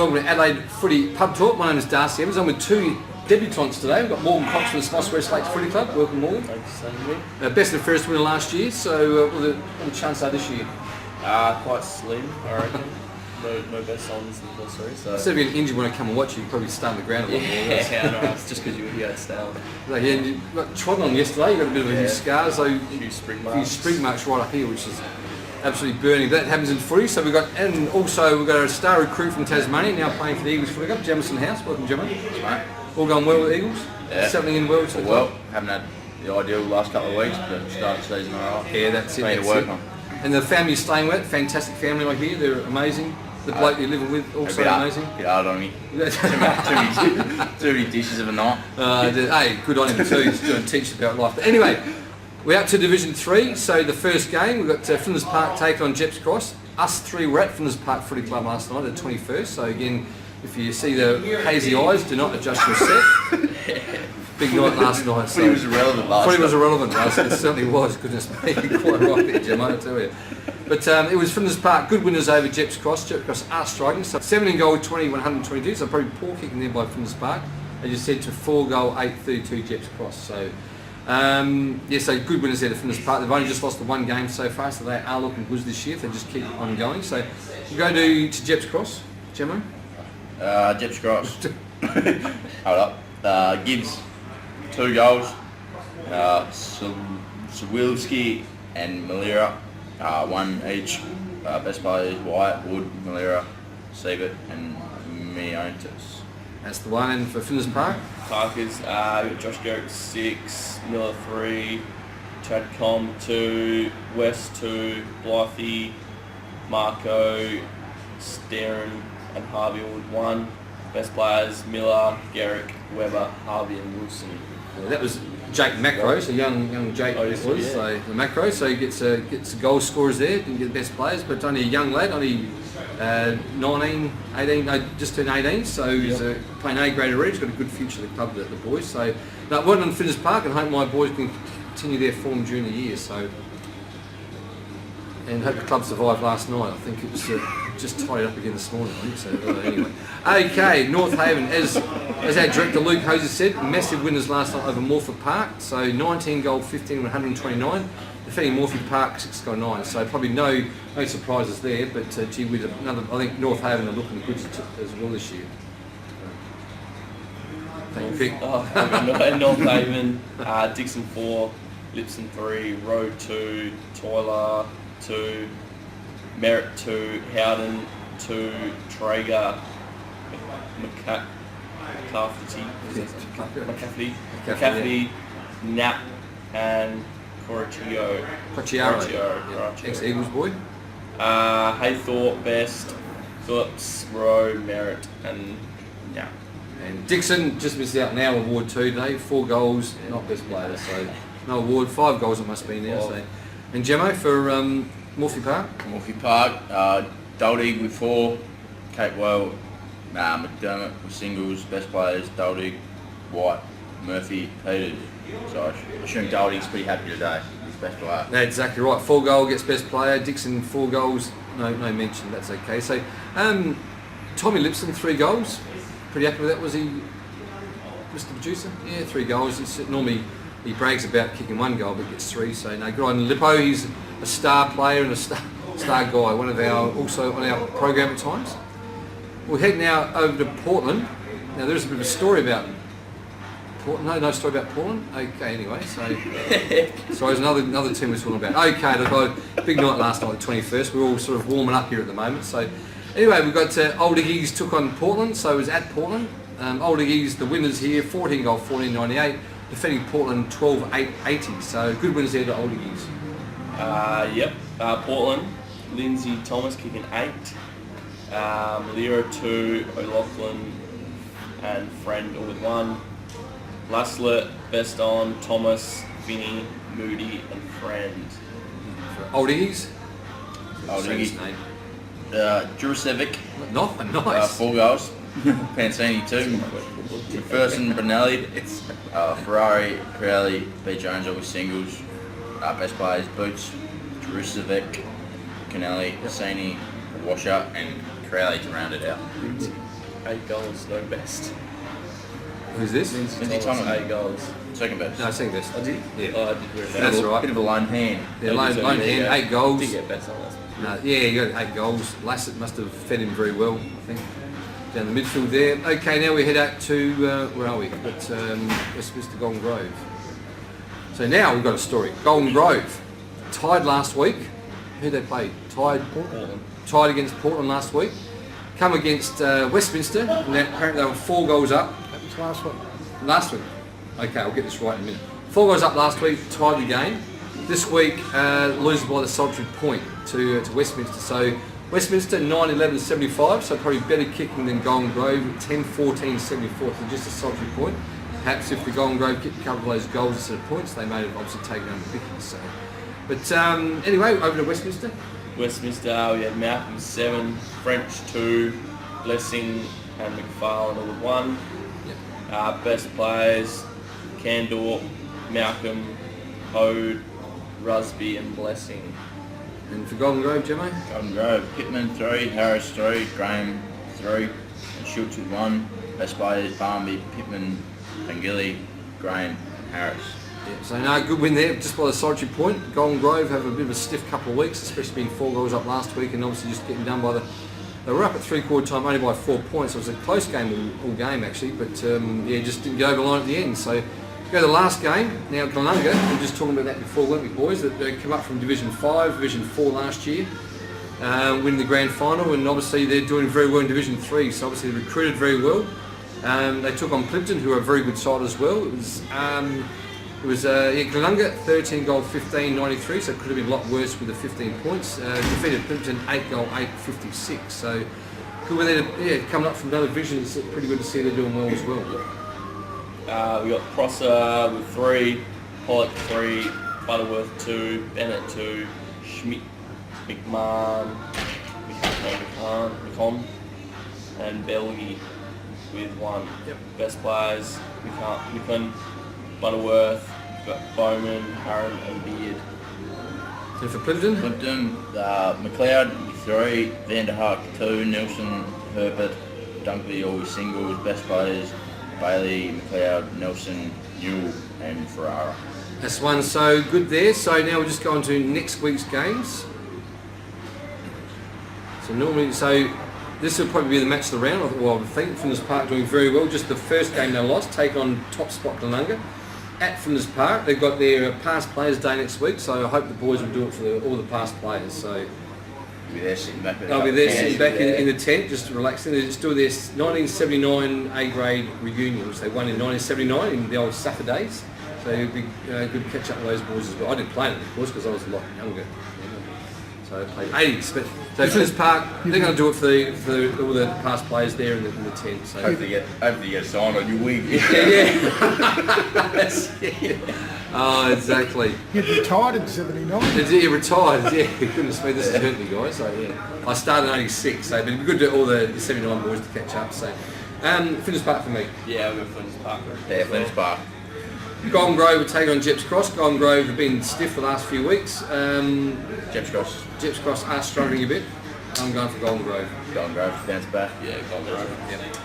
welcome to Adelaide Footy PubTalk. My name is Darcy Evans. I'm with two debutants today. We've got Morgan Cox from the Smos West Lakes Footy Club. Welcome, Morgan. Thanks, Sandy. Best and fairest winner last year, so what are the chances are this year? Quite slim, I reckon. No best ons in the first three. So. Instead of getting injured when I come and watch you, probably stay on the ground a lot more. Yeah, no, it's just because you were here at Stow. Like, yeah, you got trodden on yesterday, you got a bit of a few scars, so a few spring marks right up here, which is absolutely burning. That happens in footy, so we've got a star recruit from Tasmania now playing for the Eagles Footy Club, Jamieson House. Welcome, Jamo. Right. All going well with the Eagles? Yeah. Settling in well to the club? Well, haven't had the ideal last couple of weeks, but started the season alright. Yeah, that's it. Plenty to work on. And the family's staying with, fantastic family right here, they're amazing. The bloke you're living with, also amazing. A bit hard on me. too many dishes of a night. Hey, good on him too, he's doing teach about life. But anyway, we're up to Division 3, so the first game, we've got Flinders Park taking on Gepps Cross. Us three were at Flinders Park Footy Club last night, the 21st, so again, if you see the hazy eyes, do not adjust your set. Big night last night. Footy was irrelevant last night. Footy was irrelevant last night, it certainly was, goodness me, quite right there, Jamo, I tell you. But it was Flinders Park, good winners over Gepps Cross. Gepps Cross are striking, so 17 goal, 20, 122, so probably poor kicking there by Flinders Park. They just said to 4 goal, 8, 32 Gepps Cross. So, so good winners there to Flinders Park. They've only just lost the one game so far, so they are looking good this year if they just keep on going. So, we'll go to Gepps Cross, Jamo. Gepps Cross. Hold up. Gibbs, 2 goals. Sawilski and Malira. 1 each. Best players Wyatt, Wood, Malira, Siebert and Miontis. That's the one. And for Flinders Park? Parkers, Josh Garrick 6, Miller 3, Chad Com 2, West 2, Blythe, Marco, Starin and Harvey Wood 1. Best players Miller, Garrick, Weber, Harvey and Wilson. Yeah, that was Jake Macro, so young Jake so the Macro, so he gets the goal scorers there, didn't get the best players, but only a young lad, only 19, 18, no, just turned 18, so he's playing A grade already, he's got a good future at the club, the boys, so well done Flinders Park, and I hope my boys can continue their form during the year, so, and hope the club survived last night. I think it was just tied up again this morning, I think, so anyway. Okay, North Haven, as our director Luke Hosey said, massive winners last night over Morphettville Park, so 19 goal, 15, 129, defeating Morphettville Park 6 goal 9, so probably no surprises there, but gee whiz, I think North Haven are looking good as well this year. Thank you, Pick. North Haven, Dixon 4, Lipson 3, Road 2, Toiler 2, Merritt 2, Howden 2, Traeger, McCafferty, Knapp and Corachio. Ex-Eagles boy. Haythorpe, Best, Phillips, Rowe, Merritt and Knapp. And Dixon just missed out now, award 2 today, 4 goals, not best player, so no award, 5 goals it must be now. So. And Jamo for Morphettville Park? Morphettville Park, Daldig with 4, Cape Well, McDermott with singles, best players, Daldig, White, Murphy, Peters. So I assume Daldig's pretty happy today, he's best player. That's exactly right, 4 goal gets best player, Dixon 4 goals, no mention, that's okay. So Tommy Lipson 3 goals, pretty happy with that, was he, Mr. Producer? Yeah, 3 goals. Normally he brags about kicking 1 goal but gets 3, so no, good on Lippo. He's a star player and a star guy, one of our, also on our program at times. We'll head now over to Portland. Now there's a bit of a story about Portland. No story about Portland? Okay, anyway, so there's another team we're talking about. Okay, they've got a big night last night, the 21st. We're all sort of warming up here at the moment. So anyway, we've got Old Ignatians took on Portland, so it was at Portland. Old Ignatians, the winners here, 14 goal, 14.98, defeating Portland 12.80. So good winners there to Old Ignatians. Portland, Lindsay Thomas kicking 8. Malira 2, O'Loughlin and Friend all with 1. Laslett, Best on, Thomas, Vinny, Moody and Friend. Old Iggies? Old Iggy. Jurasevic. Nice. 4 goals. Pansini 2. McPherson, Benelli. Ferrari, Pirelli, B. Jones all with singles. Best players, Boots, Jurasevic, Canelli, Sini, Washer and Crowley to round it out. 8 goals, no best. Who's this? Lindsay Thomas. 8 goals. Second best. No, second best. Oh, did he? Yeah. Oh, I did read that. That's right. Bit of a lone hand. Yeah, lone hand, 8 goals. Did get better last week. No, yeah, he got 8 goals. Lassett must have fed him very well, I think. Down the midfield there. Okay, now we head out to, where are we? We've got Westminster Golden Grove. So now we've got a story. Golden Grove, tied last week. Who they played? Tied against Portland last week. Come against Westminster, and apparently they were 4 goals up. That was last week. Last week. Okay, I'll get this right in a minute. 4 goals up last week, tied the game. This week, loses by the solitary point to Westminster. So Westminster 9-11-75, so probably better kicking than Golden Grove, 10-14-74, so just a solitary point. Perhaps if the Golden Grove kicked a couple of those goals instead of points, they may have obviously taken on the Vickers. So. But anyway, over to Westminster. Westminster, we had Malcolm 7, French 2, Blessing and McFarlane all 1. Yep. Best players, Candor, Malcolm, Hode, Rusby and Blessing. And for Golden Grove, Jamo? Golden Grove, Pittman 3, Harris 3, Graham 3, and Schultz with 1. Best players, Barmby, Pittman, Pangilly, Graham, Harris. Yeah, so no, good win there, just by the solitary point. Golden Grove have a bit of a stiff couple of weeks, especially being 4 goals up last week and obviously just getting done by the... They were up at 3/4 time only by 4 points. It was a close game all game actually, but yeah, just didn't get over the line at the end. So go to the last game. Now Glenunga, we were just talking about that before, weren't we boys, that they come up from Division 5, Division 4 last year, winning the grand final, and obviously they're doing very well in Division 3, so obviously they recruited very well. They took on Plympton, who are a very good side as well. It was Glenunga 13 goal 15 93, so it could have been a lot worse with the 15 points. Defeated Plympton 8 goal 8 56. So good when they're coming up from another division. It's pretty good to see they're doing well as well. We got Prosser with 3, Pollock 3, Butterworth 2, Bennett 2, Schmidt, McMahon, and Belgi with 1. Yep. Best players, McCann, Butterworth, got Bowman, Harron and Beard. And for Plympton? Plympton, McLeod 3, Vanderhaak 2, Nelson, Herbert, Dunkley all singles. Best players, Bailey, McLeod, Nelson, Newell and Ferrara. That's one, so good there. So now we'll just go on to next week's games. So this will probably be the match of the round. Well, I think Flinders Park doing very well. Just the first game they lost, take on top spot Glenunga at Flinders Park. They've got their past players day next week, so I hope the boys will do it for all the past players. So They'll be there sitting back. they'll be there sitting back in the tent, just relaxing. They're just doing their 1979 A grade reunion, which they won in 1979 in the old SAAFL days. So it'd be good to catch up with those boys as well. I didn't play it, of course, because I was a lot younger. So I played 80s, but so Flinders Park, they're going to do it for all the past players there in the tent. So Hopefully you get a sign on your wig. yeah. Oh, exactly. He retired in 79. He retired, yeah. Goodness me, this has hurt me, guys. So yeah, I started in 86, so it'd be good to all the 79 boys to catch up. So Flinders Park for me. Yeah, we've got Flinders Park. Yeah, Flinders Park. Golden Grove will take on Gepps Cross. Golden Grove have been stiff the last few weeks. Gepps Cross. Gepps Cross are struggling a bit. I'm going for Golden Grove. Golden Grove bounce back. Yeah, Golden Grove. Yeah.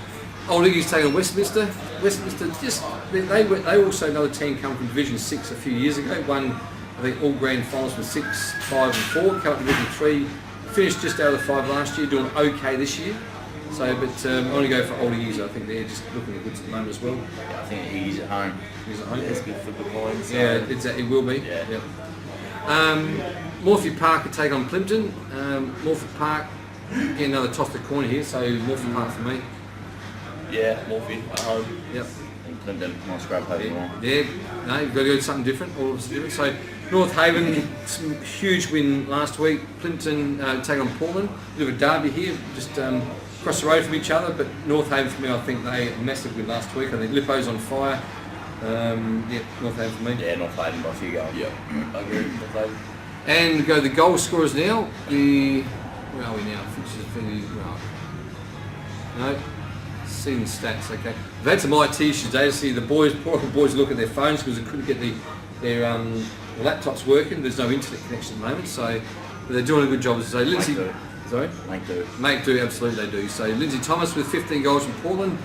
Old Ignatians taking on Westminster. Westminster just they also another team come from Division 6 a few years ago. Won I think all grand finals from 6, 5 and 4. Come up to Division 3. Finished just out of the 5 last year. Doing okay this year. So, but I'm going to go for Old Ignatians. I think they're just looking at goods at the moment as well. Yeah, I think he's at home. He's at home. It's good for the points. Yeah, it will be. Yeah. Yep. Morphettville Park will take on Plympton. Morphettville Park, get another toss the corner here, so Morphettville Park for me. Yeah, Morphettville at home. Yep. And Plympton, nice grab over more. Yeah, no, you've got to go something different, all of us different. So North Haven, some huge win last week. Plympton take on Portland. Bit of a derby here, just across the road from each other, but North Haven for me, I think they massive win last week. I think Lippo's on fire. Yeah, North Haven for me. Yeah, North Haven by a few goals. Yeah, I agree with North Haven. And go the goal scorers now. Where are we now? No, seeing the stats. Okay, they've had some IT issues today to see the boys. Poor boys look at their phones because they couldn't get their laptops working. There's no internet connection at the moment, so they're doing a good job. So Lindsay Sorry? Make do. Make do, absolutely they do. So Lindsay Thomas with 15 goals from Portland.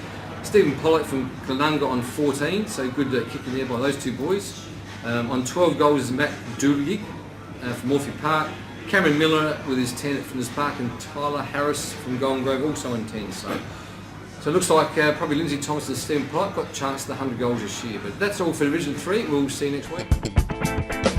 Stephen Pollock from Glenunga on 14, so good kicking there by those two boys. On 12 goals is Matt Dooley from Morphy Park. Cameron Miller with his 10 at Flinders Park, and Tyler Harris from Golden Grove also on 10. So it looks like probably Lindsay Thomas and Stephen Pollock got a chance at the 100 goals this year. But that's all for Division 3. We'll see you next week.